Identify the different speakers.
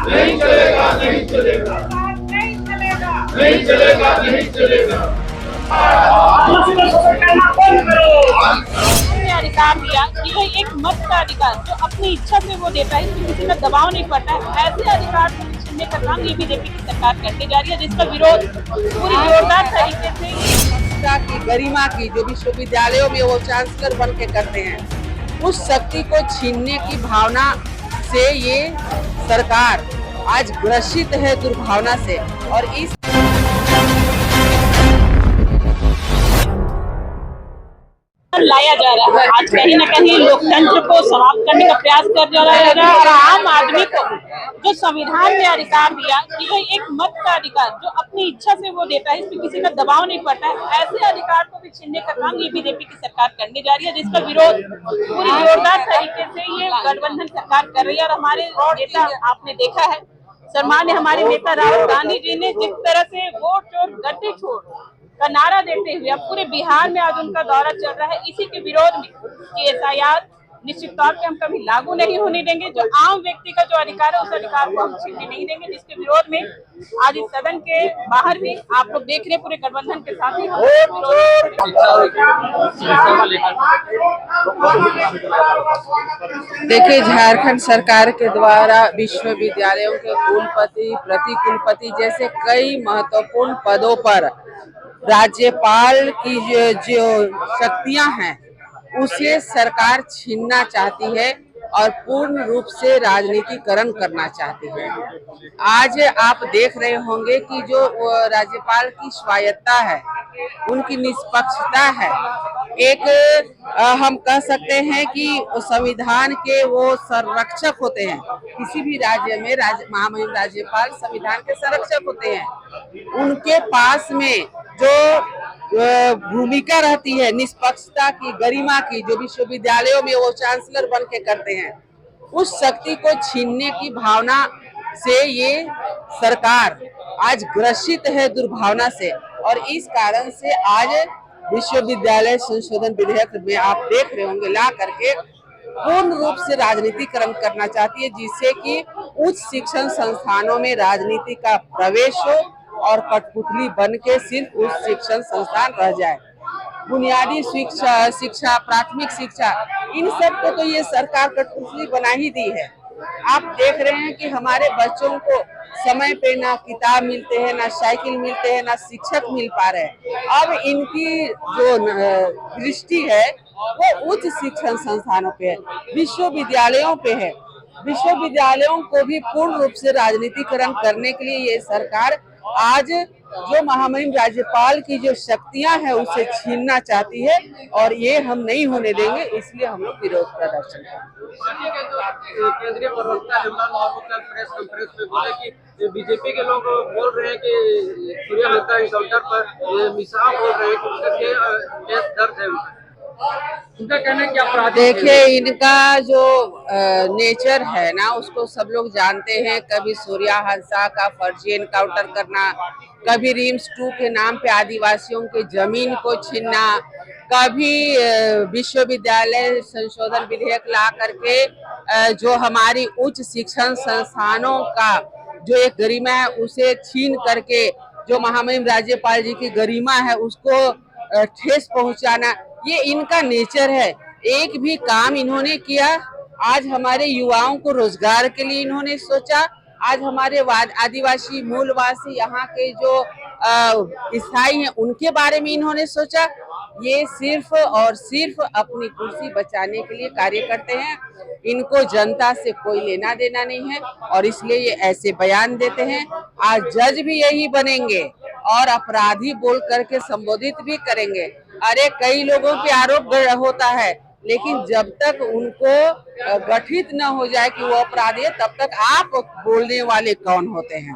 Speaker 1: नहीं चलेगा, नहीं चलेगा, नहीं चलेगा, नहीं चलेगा, नहीं चलेगा।
Speaker 2: अधिकार दिया कि भाई एक मत का अधिकार जो अपनी इच्छा से वो देता है, इसमें किसी का दबाव नहीं पड़ता है। ऐसे अधिकार को छीनने का काम ये बीजेपी की सरकार करने जा रही है, जिसका विरोध पूरी जोरदार तरीके से
Speaker 3: की गरिमा की जो विश्वविद्यालयों में वो चांसलर बन के करते हैं, उस शक्ति को छीनने की भावना से ये सरकार आज ग्रसित है, दुर्भावना से। और इस
Speaker 2: लाया जा रहा है, आज कहीं न कहीं लोकतंत्र को समाप्त करने का प्रयास कर जा रहा है और आम आदमी को जो संविधान ने अधिकार दिया कि भाई एक मत का अधिकार जो अपनी इच्छा से वो देता है, इसमें किसी का दबाव नहीं पड़ता है। ऐसे अधिकार को भी छीनने का काम ये बीजेपी की सरकार करने जा रही है, जिसका विरोध पूरी जोरदार तरीके से ये गठबंधन सरकार कर रही है। और हमारे नेता आपने देखा है, सम्मान्य हमारे नेता राहुल गांधी जी ने जिस तरह से वोट चोर गद्दी छोड़ का नारा देते हुए अब पूरे बिहार में आज उनका दौरा चल रहा है। इसी के विरोध में कि एसआईआर निश्चित तौर पे हम कभी लागू नहीं होने देंगे, जो आम व्यक्ति का जो अधिकार है उस अधिकार को हम छीनने नहीं देंगे, जिसके विरोध में आज इस सदन के बाहर भी आप लोग देख रहे पूरे गठबंधन के साथ ही
Speaker 3: देखिए, झारखंड सरकार के द्वारा विश्वविद्यालयों के कुलपति, प्रति कुलपति जैसे कई महत्वपूर्ण पदों पर राज्यपाल की जो शक्तियां हैं उसे सरकार छीनना चाहती है और पूर्ण रूप से राजनीतिकरण करना चाहती है। आज आप देख रहे होंगे कि जो राज्यपाल की स्वायत्ता है, उनकी निष्पक्षता है, एक हम कह सकते हैं कि संविधान के वो संरक्षक होते हैं। किसी भी राज्य में महामहिम राज्यपाल संविधान के संरक्षक होते हैं। उनके पास में जो भूमिका रहती है निष्पक्षता की, गरिमा की, जो विश्वविद्यालयों में वो चांसलर बन के करते हैं, उस शक्ति को छीनने की भावना से ये सरकार आज ग्रसित है, दुर्भावना से। और इस कारण से आज विश्वविद्यालय संशोधन विधेयक में आप देख रहे होंगे ला करके पूर्ण रूप से राजनीतिकरण करना चाहती है, जिससे कि उच्च शिक्षण संस्थानों में राजनीति का प्रवेश हो और कठपुतली बन के सिर्फ उच्च शिक्षण संस्थान रह जाए। बुनियादी शिक्षा, प्राथमिक शिक्षा, इन सब को तो ये सरकार कठपुतली बना ही दी है। आप देख रहे हैं कि हमारे बच्चों को समय पे ना किताब मिलते हैं, ना साइकिल मिलते हैं, ना शिक्षक मिल पा रहे हैं। अब इनकी जो दृष्टि है वो उच्च शिक्षण संस्थानों पे है, विश्वविद्यालयों पे है। विश्वविद्यालयों को भी पूर्ण रूप से राजनीतिकरण करने के लिए ये सरकार आज जो महामहिम राज्यपाल की जो शक्तियां हैं उसे छीनना चाहती है, और ये हम नहीं होने देंगे। इसलिए हम लोग विरोध प्रदर्शन
Speaker 4: केंद्रीय प्रवक्ता प्रेस कॉन्फ्रेंस में बोले कि बीजेपी के लोग बोल रहे हैं कि सूर्या मेहता एनकाउंटर पर मिसाल बोल रहे हैं कि केस दर्ज है। उनका कहना है कि अपराध,
Speaker 3: देखिए, इनका जो नेचर है ना उसको सब लोग जानते हैं। कभी सूर्या हादसा का फर्जी एनकाउंटर करना, कभी रिम्स 2 के नाम पे आदिवासियों के जमीन को छीनना, कभी विश्वविद्यालय संशोधन विधेयक ला करके जो हमारी उच्च शिक्षण संस्थानों का जो एक गरिमा है उसे छीन करके जो महामहिम राज्यपाल जी की गरिमा है उसको ठेस पहुंचाना, ये इनका नेचर है। एक भी काम इन्होंने किया, आज हमारे युवाओं को रोजगार के लिए इन्होंने सोचा, आज हमारे आदिवासी मूलवासी यहाँ के जो ईसाई हैं उनके बारे में इन्होंने सोचा। ये सिर्फ और सिर्फ अपनी कुर्सी बचाने के लिए कार्य करते हैं। इनको जनता से कोई लेना देना नहीं है और इसलिए ये ऐसे बयान देते हैं। आज जज भी यही बनेंगे और अपराधी बोल करके संबोधित भी करेंगे। अरे, कई लोगों पे आरोप होता है, लेकिन जब तक उनको गठित न हो जाए कि वो अपराधी है, तब तक आप बोलने वाले कौन होते हैं।